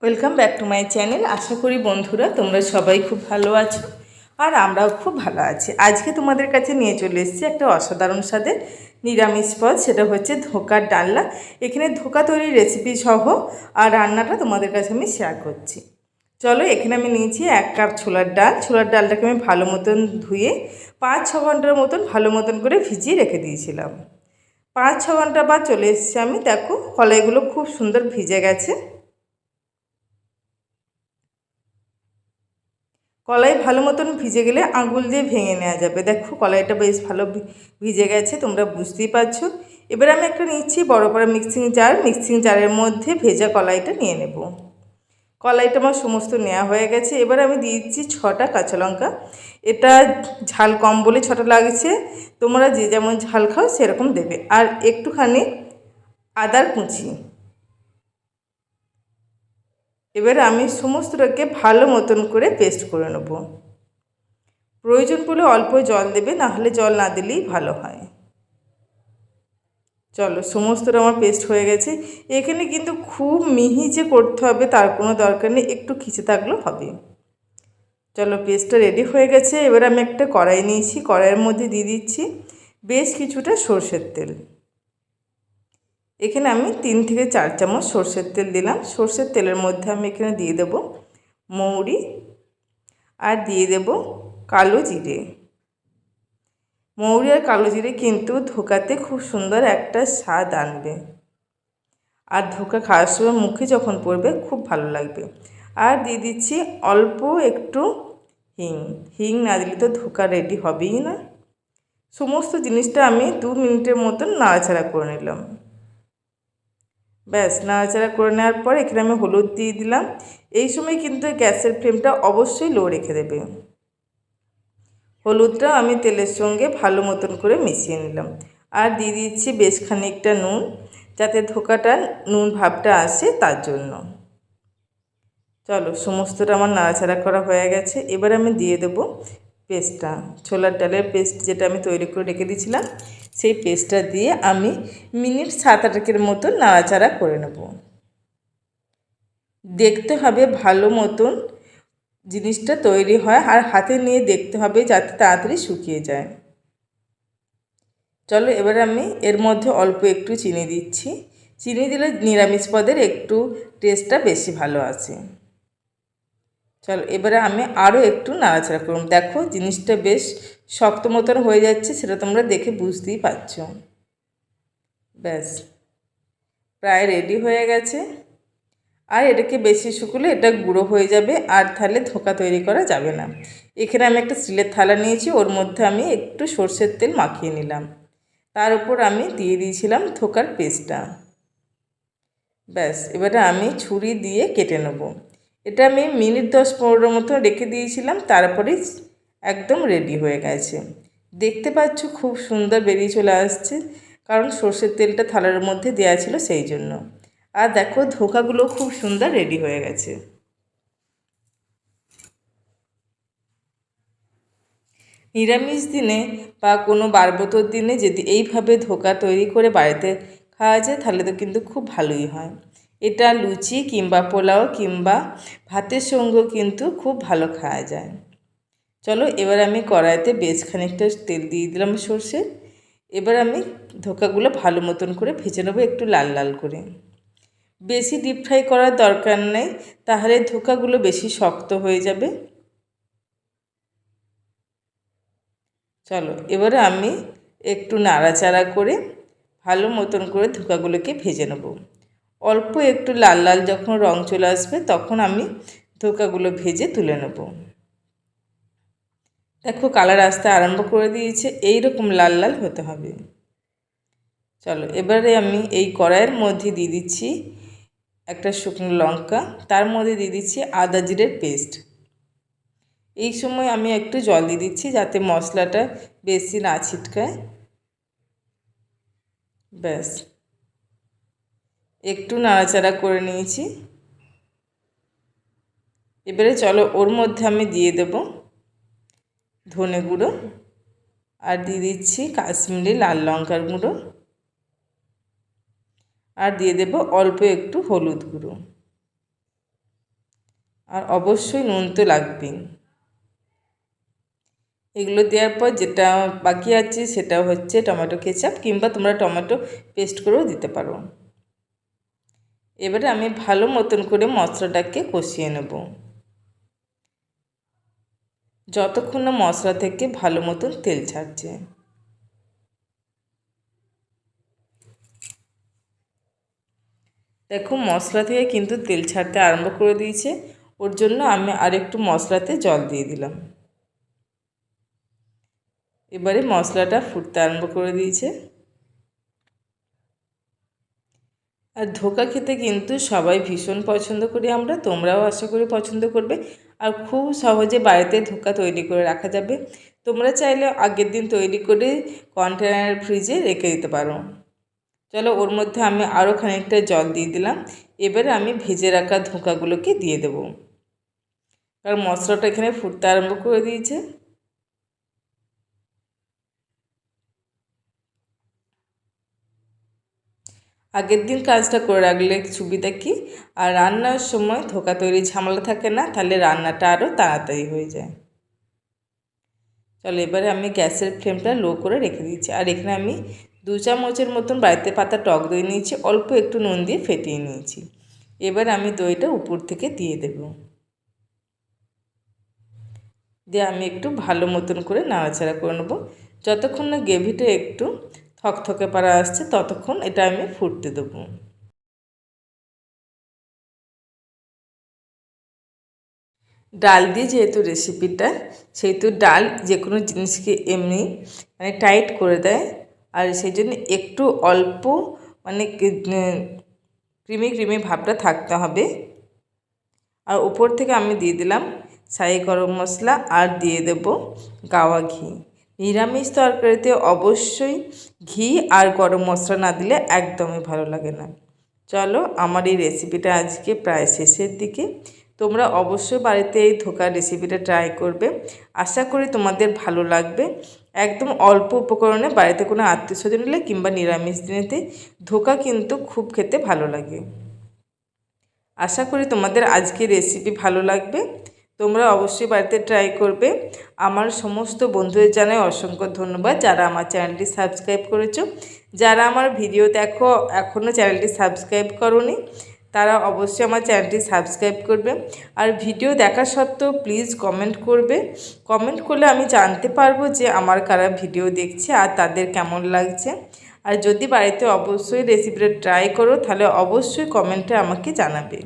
Welcome back to my channel. আশা করি বন্ধুরা তোমরা সবাই খুব ভালো আছো আর আমরাও খুব ভালো আছি। আজকে তোমাদের কাছে নিয়ে চলে এসেছি একটা অসাধারণ স্বাদের নিরামিষ পদ, সেটা হচ্ছে ধোকার ডালনা। এখানে ধোকা তৈরির রেসিপি সহ আর রান্নাটা তোমাদের কাছে আমি শেয়ার করছি। চলো, এখানে আমি নিয়েছি 1 কাপ ছোলার ডাল। ছোলার ডালটাকে আমি ভালো মতন ধুয়ে 5-6 ঘন্টার মতন ভালো মতন করে ভিজিয়ে রেখে দিয়েছিলাম। 5-6 ঘন্টা বাদ চলে এসেছি আমি। দেখো, কলাইগুলো খুব সুন্দর ভিজে গেছে। কলাই ভালো মতন ভিজে গেলে আঙুল দিয়ে ভেঙে নেওয়া যাবে। দেখো, কলাইটা বেশ ভালো ভিজে গেছে, তোমরা বুঝতেই পারছো। এবার আমি একটা নিচ্ছি বড় বড় মিক্সিং জারের মধ্যে ভেজা কলাইটা নিয়ে নেব। কলাইটা আমার সমস্ত নেওয়া হয়ে গেছে। এবার আমি দিয়ে দিচ্ছি 6টা কাঁচা লঙ্কা। এটা ঝাল কম বলে 6টা লাগছে, তোমরা যে যেমন ঝাল খাও সেরকম দেবে। আর একটুখানি আদার কুচি। এবার আমি সমস্তটাকে ভালো মতন করে পেস্ট করে নেব। প্রয়োজন পড়লে অল্প জল দেবে, না হলে জল না দিলেই ভালো হয়। চলো, সমস্তটা আমার পেস্ট হয়ে গেছে। এখানে কিন্তু খুব মিহি যে করতে হবে তার কোনো দরকার নেই, একটু খিচে থাকলেও হবে। চলো, পেস্টটা রেডি হয়ে গেছে। এবার আমি একটা কড়াই নিয়েছি, কড়াইয়ের মধ্যে দিয়ে দিচ্ছি বেশ কিছুটা সর্ষের তেল। এখানে আমি 3 থেকে 4 চামচ সর্ষের তেল দিলাম। সর্ষের তেলের মধ্যে আমি এখানে দিয়ে দেব মৌরি আর দিয়ে দেব কালো জিরে। মৌরি আর কালো জিরে কিন্তু ধোকাতে খুব সুন্দর একটা স্বাদ আনবে, আর ধোকা খাওয়ার সময় মুখে যখন পড়বে খুব ভালো লাগবে। আর দিয়ে দিচ্ছি অল্প একটু হিং। হিং না দিলে তো ধোকা রেডি হবেই না। সমস্ত জিনিসটা আমি 2 মিনিটের মতন নাড়াচাড়া করে নিলাম। ব্যাস, নাড়াচাড়া করে নেওয়ার পর এখানে আমি হলুদ দিয়ে দিলাম। এই সময় কিন্তু গ্যাসের ফ্লেমটা অবশ্যই লো রেখে দেবে। হলুদটা আমি তেলের সঙ্গে ভালো মতন করে মিশিয়ে নিলাম। আর দিয়ে দিচ্ছি বেশ খানিকটা নুন, যাতে ধোকাটা নুন ভাবটা আসে তার জন্য। চলো, সমস্তটা আমার নাড়াচাড়া করা হয়ে গেছে। এবার আমি দিয়ে দেবো পেস্টটা, ছোলার ডালের পেস্ট যেটা আমি তৈরি করে রেখে দিয়েছিলাম। সেই পেস্টটা দিয়ে আমি মিনিট 7-8 মতন নাড়াচাড়া করে নেব। দেখতে হবে ভালো মতন জিনিসটা তৈরি হয়, আর হাতে নিয়ে দেখতে হবে যাতে তাড়াতাড়ি শুকিয়ে যায়। চলো, এবার আমি এর মধ্যে অল্প একটু চিনি দিচ্ছি। চিনি দিলে নিরামিষ পদের একটু টেস্টটা বেশি ভালো আসে। চলো, এবারে আমি আরও একটু নাড়াচাড়া করুন। দেখো, জিনিসটা বেশ শক্ত মতন হয়ে যাচ্ছে, সেটা তোমরা দেখে বুঝতেই পারছো। ব্যাস, প্রায় রেডি হয়ে গেছে। আর এটাকে বেশি শুকলে এটা গুঁড়ো হয়ে যাবে, আর তাহলে ধোকা তৈরি করা যাবে না। এখানে আমি একটা স্টিলের থালা নিয়েছি, ওর মধ্যে আমি একটু সর্ষের তেল মাখিয়ে নিলাম। তার উপর আমি দিয়ে দিয়েছিলাম ধোকার পেস্টটা। ব্যাস, এবারে আমি ছুরি দিয়ে কেটে নেব। এটা আমি মিনিট 10-15 মতো রেখে দিয়েছিলাম, তারপরেই একদম রেডি হয়ে গেছে। দেখতে পাচ্ছ খুব সুন্দর বেরিয়ে চলে আসছে, কারণ সর্ষের তেলটা থালার মধ্যে দেওয়া ছিল সেই জন্য। আর দেখো, ধোকাগুলো খুব সুন্দর রেডি হয়ে গেছে। নিরামিষ দিনে বা কোনো বারবতর দিনে যদি এইভাবে ধোকা তৈরি করে বাড়িতে খাওয়া যায় তাহলে তো কিন্তু খুব ভালোই হয়। এটা লুচি কিংবা পোলাও কিংবা ভাতের সঙ্গেও কিন্তু খুব ভালো খাওয়া যায়। চলো, এবার আমি কড়াইতে বেশ খানিকটা তেল দিয়ে দিলাম সর্ষে। এবার আমি ধোকাগুলো ভালো মতন করে ভেজে নেবো একটু লাল লাল করে। বেশি ডিপ ফ্রাই করার দরকার নেই, তাহলে ধোকাগুলো বেশি শক্ত হয়ে যাবে। চলো, এবারে আমি একটু নাড়াচাড়া করে ভালো মতন করে ধোকাগুলোকে ভেজে নেব। অল্প একটু লাল লাল যখন রং চলে আসবে তখন আমি ধোকাগুলো ভেজে তুলে নেব। দেখো, কালার আসতে আরম্ভ করে দিয়েছে, এই রকম লাল লাল হতে হবে। চলো, এবারে আমি এই কড়াইয়ের মধ্যে দিয়ে দিচ্ছি একটা শুকনো লঙ্কা, তার মধ্যে দিয়ে দিচ্ছি আদা জিরের পেস্ট। এই সময় আমি একটু জল দিয়ে দিচ্ছি যাতে মশলাটা বেশি না ছিটকায়। ব্যাস, একটু নাড়াচাড়া করে নিয়েছি। এবারে চলো, ওর মধ্যে আমি দিয়ে দেব ধনে গুঁড়ো, আর দিয়ে দিচ্ছি কাশ্মীরি লাল লঙ্কার গুঁড়ো, আর দিয়ে দেব অল্প একটু হলুদ গুঁড়ো। আর অবশ্যই নুন তো লাগবেই। এগুলো দেওয়ার পর যেটা বাকি আছে সেটা হচ্ছে টমেটো কেচাপ, কিংবা তোমরা টমেটো পেস্ট করেও দিতে পারো। এবারে আমি ভালো মতন করে মশলাটাকে কষিয়ে নেব, যতক্ষণ না মশলা থেকে ভালো মতন তেল ছাড়ছে। দেখো মশলা থেকে কিন্তু তেল ছাড়তে আরম্ভ করে দিয়েছে, ওর জন্য আমি আরেকটু মশলাতে জল দিয়ে দিলাম। এবারে মশলাটা ফুটতে আরম্ভ করে দিয়েছে। আর ধোকা খেতে কিন্তু সবাই ভীষণ পছন্দ করি আমরা, তোমরাও আশা করি পছন্দ করবে। আর খুব সহজে বাড়িতে ধোকা তৈরি করে রাখা যাবে। তোমরা চাইলে আগের দিন তৈরি করে কন্টেনার ফ্রিজে রেখে দিতে পারো। চলো ওর মধ্যে আমি আরও খানিকটা জল দিয়ে দিলাম। এবারে আমি ভেজে রাখা ধোকাগুলোকে দিয়ে দেবো, কারণ মশলাটা এখানে ফুটতে আরম্ভ করে দিয়েছে। আগের দিন কাজটা করে রাখলে সুবিধা কি, আর রান্নার সময় ধোকা তৈরি ঝামেলা থাকে না, তাহলে রান্নাটা আরও তাড়াতাড়ি হয়ে যায়। চলো এবারে আমি গ্যাসের ফ্লেমটা লো করে রেখে দিচ্ছি। আর এখানে আমি 2 চামচের মতন বাড়িতে পাতা টক দই নিয়েছি, অল্প একটু নুন দিয়ে ফেটিয়ে নিয়েছি। এবার আমি দইটা উপর থেকে দিয়ে দেব, দিয়ে আমি একটু ভালো মতন করে নাড়াচাড়া করে নেব। যতক্ষণ না গ্রেভিটা একটু থকথকে পারা আসছে ততক্ষণ এটা আমি ফুটতে দেবো। ডাল দিয়ে যেহেতু রেসিপিটা, সেহেতু ডাল যে কোনো জিনিসকে এমনি মানে টাইট করে দেয়। আর সেই জন্য একটু অল্প মানে ক্রিমি ক্রিমি ভাবটা থাকতে হবে। আর উপর থেকে আমি দিয়ে দিলাম শাহি গরম মশলা, আর দিয়ে দেব গাওয়া ঘি। নিরামিষ তরকারিতে অবশ্যই ঘি আর গরম মশলা না দিলে একদমই ভালো লাগে না। চলো আমার এই রেসিপিটা আজকে প্রায় শেষের দিকে। তোমরা অবশ্যই বাড়িতে এই ধোকার রেসিপিটা ট্রাই করবে, আশা করি তোমাদের ভালো লাগবে। একদম অল্প উপকরণে বাড়িতে কোনো আত্মীয়স্বজন এলে কিংবা নিরামিষ দিনেতে ধোকা কিন্তু খুব খেতে ভালো লাগে। আশা করি তোমাদের আজকের রেসিপি ভালো লাগবে, তোমরা অবশ্যই বাড়িতে ট্রাই করবে। আমার সমস্ত বন্ধুদের জানাই অসংখ্য ধন্যবাদ যারা আমার চ্যানেলটি সাবস্ক্রাইব করেছো। যারা আমার ভিডিও দেখো এখনও চ্যানেলটি সাবস্ক্রাইব করোনি, তারা অবশ্যই আমার চ্যানেলটি সাবস্ক্রাইব করবে। আর ভিডিও দেখা সত্ত্বেও প্লিজ কমেন্ট করবে। কমেন্ট করলে আমি জানতে পারবো যে আমার কারা ভিডিও দেখছে আর তাদের কেমন লাগছে। আর যদি বাড়িতে অবশ্যই রেসিপিটা ট্রাই করো তাহলে অবশ্যই কমেন্টে আমাকে জানাবে।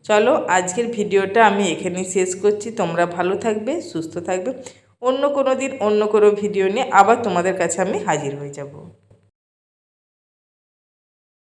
চলো আজকের ভিডিওটা আমি এখানেই শেষ করছি। তোমরা ভালো থাকবে, সুস্থ থাকবে। অন্য কোনো দিন অন্য কোনো ভিডিও নিয়ে আবার তোমাদের কাছে আমি হাজির হয়ে যাব।